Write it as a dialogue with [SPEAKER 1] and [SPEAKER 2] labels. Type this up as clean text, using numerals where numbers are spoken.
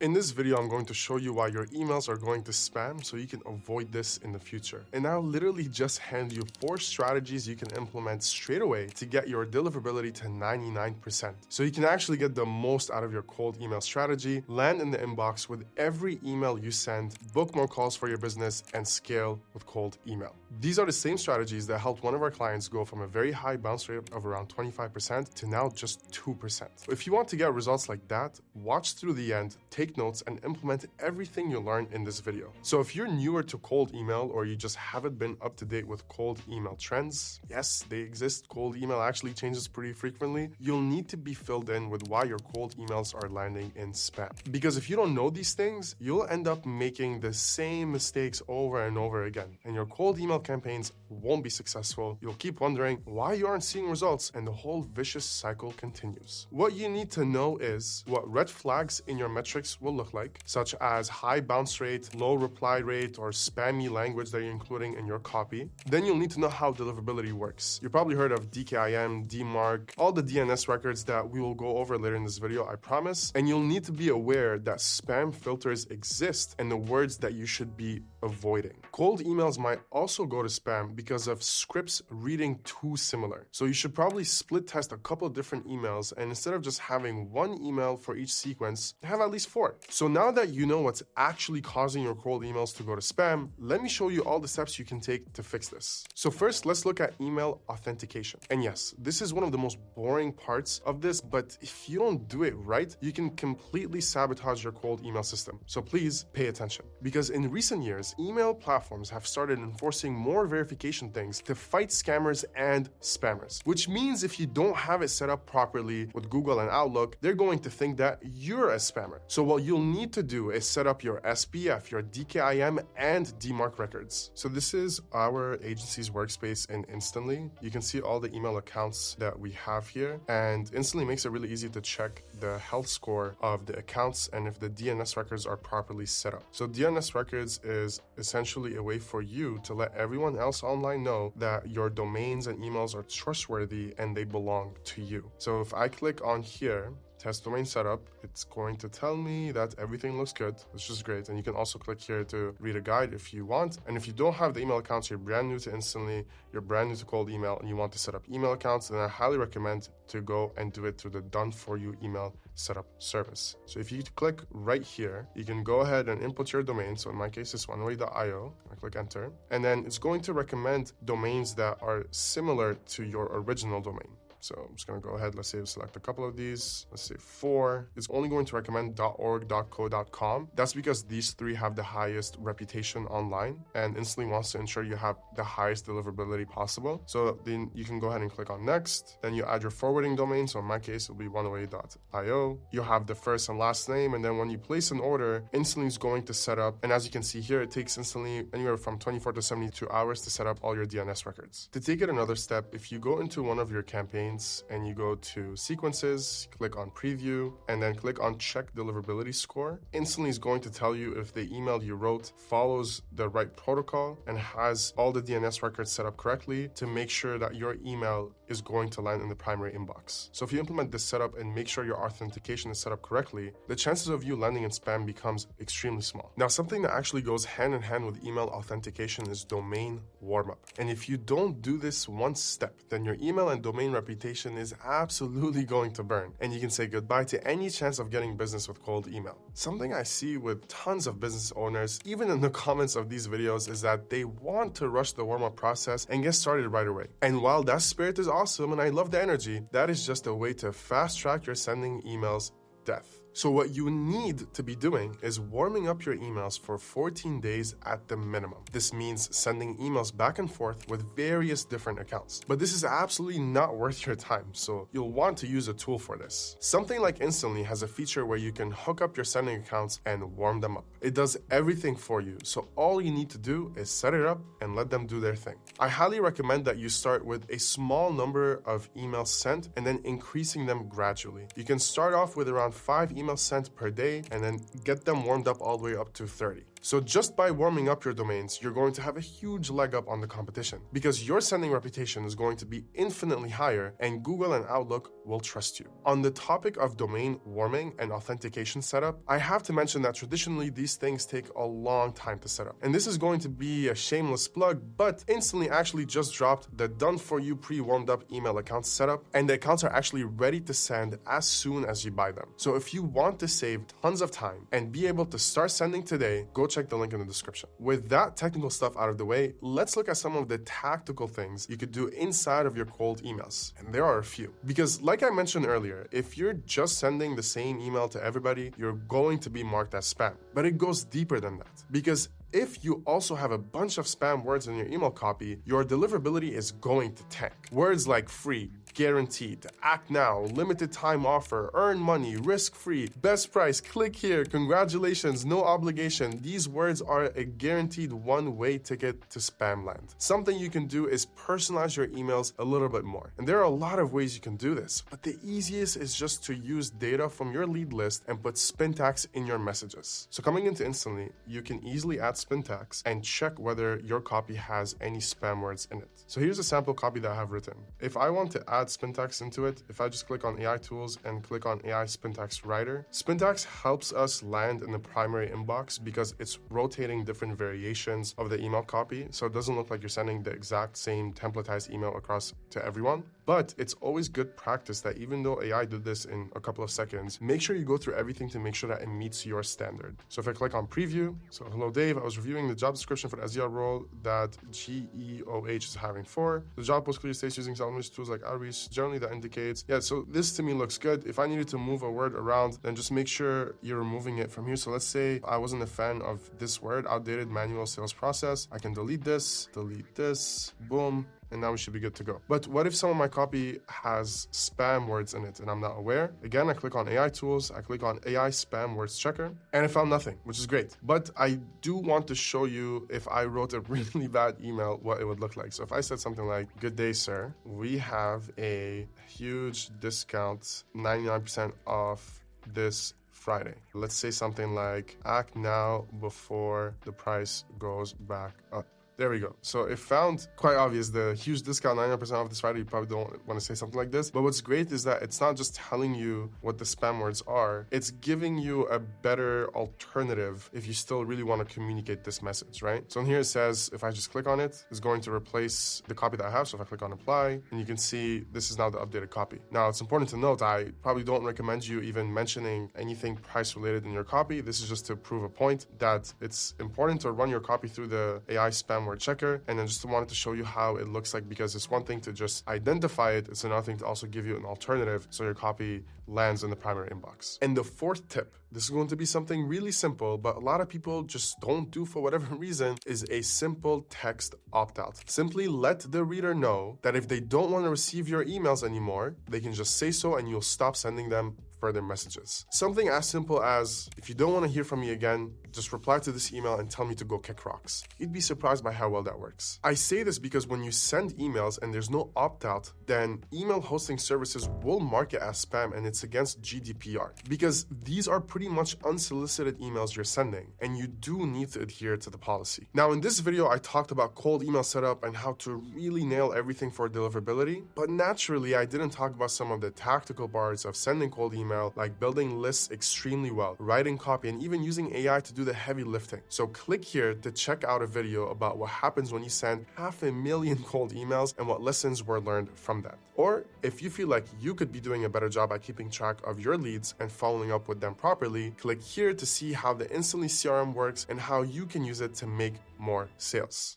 [SPEAKER 1] In this video, I'm going to show you why your emails are going to spam so you can avoid this in the future. And I'll literally just hand you 4 strategies you can implement straight away to get your deliverability to 99%. So you can actually get the most out of your cold email strategy, land in the inbox with every email you send, book more calls for your business, and scale with cold email. These are the same strategies that helped one of our clients go from a very high bounce rate of around 25% to now just 2%. If you want to get results like that, watch through the end, take notes, and implement everything you learned in this video. So if you're newer to cold email or you just haven't been up to date with cold email trends, yes, they exist. Cold email actually changes pretty frequently. You'll need to be filled in with why your cold emails are landing in spam. Because if you don't know these things, you'll end up making the same mistakes over and over again. And your cold email campaigns won't be successful. You'll keep wondering why you aren't seeing results, and the whole vicious cycle continues. What you need to know is what red flags in your metrics will look like, such as high bounce rate, low reply rate, or spammy language that you're including in your copy. Then you'll need to know how deliverability works. You probably heard of DKIM, DMARC, all the DNS records that we will go over later in this video, I promise. And you'll need to be aware that spam filters exist and the words that you should be avoiding. Cold emails might also go to spam because of scripts reading too similar. So you should probably split test a couple of different emails, and instead of just having one email for each sequence, have at least 4. So now that you know what's actually causing your cold emails to go to spam, let me show you all the steps you can take to fix this. So first, let's look at email authentication. And yes, this is one of the most boring parts of this, but if you don't do it right, you can completely sabotage your cold email system. So please pay attention. Because in recent years, email platforms have started enforcing more verification things to fight scammers and spammers, which means if you don't have it set up properly with Google and Outlook, they're going to think that you're a spammer. So what you'll need to do is set up your SPF, your DKIM, and DMARC records. So this is our agency's workspace in Instantly. You can see all the email accounts that we have here, and Instantly makes it really easy to check the health score of the accounts and if the DNS records are properly set up. So DNS records is essentially a way for you to let everyone else online know that your domains and emails are trustworthy and they belong to you. So if I click on here, test domain setup, it's going to tell me that everything looks good, which is great. And you can also click here to read a guide if you want. And if you don't have the email accounts, you're brand new to Instantly, you're brand new to cold email, and you want to set up email accounts, then I highly recommend to go and do it through the Done For You email setup service. So if you click right here, you can go ahead and input your domain. So in my case, it's oneway.io. I click enter, and then it's going to recommend domains that are similar to your original domain. So I'm just going to go ahead, let's say select a couple of these, let's say 4. It's only going to recommend .org, .co, .com. That's because these 3 have the highest reputation online, and Instantly wants to ensure you have the highest deliverability possible. So then you can go ahead and click on next. Then you add your forwarding domain. So in my case, it'll be oneway.io. You have the first and last name, and then when you place an order, Instantly is going to set up, and as you can see here, it takes Instantly anywhere from 24 to 72 hours to set up all your DNS records. To take it another step, if you go into one of your campaigns and you go to sequences, click on preview, and then click on check deliverability score, Instantly is going to tell you if the email you wrote follows the right protocol and has all the DNS records set up correctly to make sure that your email is going to land in the primary inbox. So if you implement this setup and make sure your authentication is set up correctly, the chances of you landing in spam becomes extremely small. Now, something that actually goes hand in hand with email authentication is domain warm-up. And if you don't do this one step, then your email and domain reputation is absolutely going to burn, and you can say goodbye to any chance of getting business with cold email. Something I see with tons of business owners, even in the comments of these videos, is that they want to rush the warm-up process and get started right away. And while that spirit is awesome and I love the energy, that is just a way to fast-track your sending emails death. So what you need to be doing is warming up your emails for 14 days at the minimum. This means sending emails back and forth with various different accounts. But this is absolutely not worth your time, so you'll want to use a tool for this. Something like Instantly has a feature where you can hook up your sending accounts and warm them up. It does everything for you, so all you need to do is set it up and let them do their thing. I highly recommend that you start with a small number of emails sent and then increasing them gradually. You can start off with around 5 emails sent per day and then get them warmed up all the way up to 30. So just by warming up your domains, you're going to have a huge leg up on the competition because your sending reputation is going to be infinitely higher and Google and Outlook will trust you. On the topic of domain warming and authentication setup, I have to mention that traditionally these things take a long time to set up. And this is going to be a shameless plug, but Instantly actually just dropped the done-for-you pre-warmed up email accounts setup, and the accounts are actually ready to send as soon as you buy them. So if you want to save tons of time and be able to start sending today, go check the link in the description. With that technical stuff out of the way, let's look at some of the tactical things you could do inside of your cold emails. And there are a few. Because like I mentioned earlier, if you're just sending the same email to everybody, you're going to be marked as spam. But it goes deeper than that. Because if you also have a bunch of spam words in your email copy, your deliverability is going to tank. Words like free, guaranteed, act now, limited time offer, earn money, risk-free, best price, click here, congratulations, no obligation. These words are a guaranteed one-way ticket to spam land. Something you can do is personalize your emails a little bit more. And there are a lot of ways you can do this, but the easiest is just to use data from your lead list and put spin tags in your messages. So coming into Instantly, you can easily add spin tags and check whether your copy has any spam words in it. So here's a sample copy that I have written. If I want to add spin tags into it, if I just click on AI tools and click on AI spin tags writer, spin tags helps us land in the primary inbox because it's rotating different variations of the email copy, so it doesn't look like you're sending the exact same templatized email across to everyone. But it's always good practice that even though AI did this in a couple of seconds, make sure you go through everything to make sure that it meets your standard. So if I click on preview, so hello Dave, I was reviewing the job description for the SDR role that GEOH is hiring for. The job post clearly states using some tools like outreach. Generally that indicates, yeah, so this to me looks good. If I needed to move a word around, then just make sure you're removing it from here. So let's say I wasn't a fan of this word, outdated manual sales process. I can delete this, boom. And now we should be good to go. But what if some of my copy has spam words in it and I'm not aware? Again, I click on AI tools, I click on AI spam words checker, and I found nothing, which is great. But I do want to show you if I wrote a really bad email, what it would look like. So if I said something like, good day, sir, we have a huge discount, 99% off this Friday. Let's say something like, act now before the price goes back up. There we go. So it found quite obvious the huge discount, 99% off this Friday. You probably don't want to say something like this. But what's great is that it's not just telling you what the spam words are. It's giving you a better alternative if you still really want to communicate this message, right? So in here it says, if I just click on it, it's going to replace the copy that I have. So if I click on apply, and you can see this is now the updated copy. Now it's important to note, I probably don't recommend you even mentioning anything price related in your copy. This is just to prove a point that it's important to run your copy through the AI spam word checker, and I just wanted to show you how it looks like, because it's one thing to just identify it, it's another thing to also give you an alternative so your copy lands in the primary inbox. And the fourth tip, this is going to be something really simple, but a lot of people just don't do for whatever reason, is a simple text opt-out. Simply let the reader know that if they don't want to receive your emails anymore, they can just say so and you'll stop sending them further messages. Something as simple as, if you don't want to hear from me again, just reply to this email and tell me to go kick rocks. You'd be surprised by how well that works. I say this because when you send emails and there's no opt-out, then email hosting services will mark it as spam, and it's against GDPR, because these are pretty much unsolicited emails you're sending, and you do need to adhere to the policy. Now, in this video, I talked about cold email setup and how to really nail everything for deliverability, but naturally, I didn't talk about some of the tactical parts of sending cold email, like building lists extremely well, writing copy, and even using AI to do the heavy lifting. So click here to check out a video about what happens when you send 500,000 cold emails and what lessons were learned from that. Or if you feel like you could be doing a better job at keeping track of your leads and following up with them properly, click here to see how the Instantly CRM works and how you can use it to make more sales.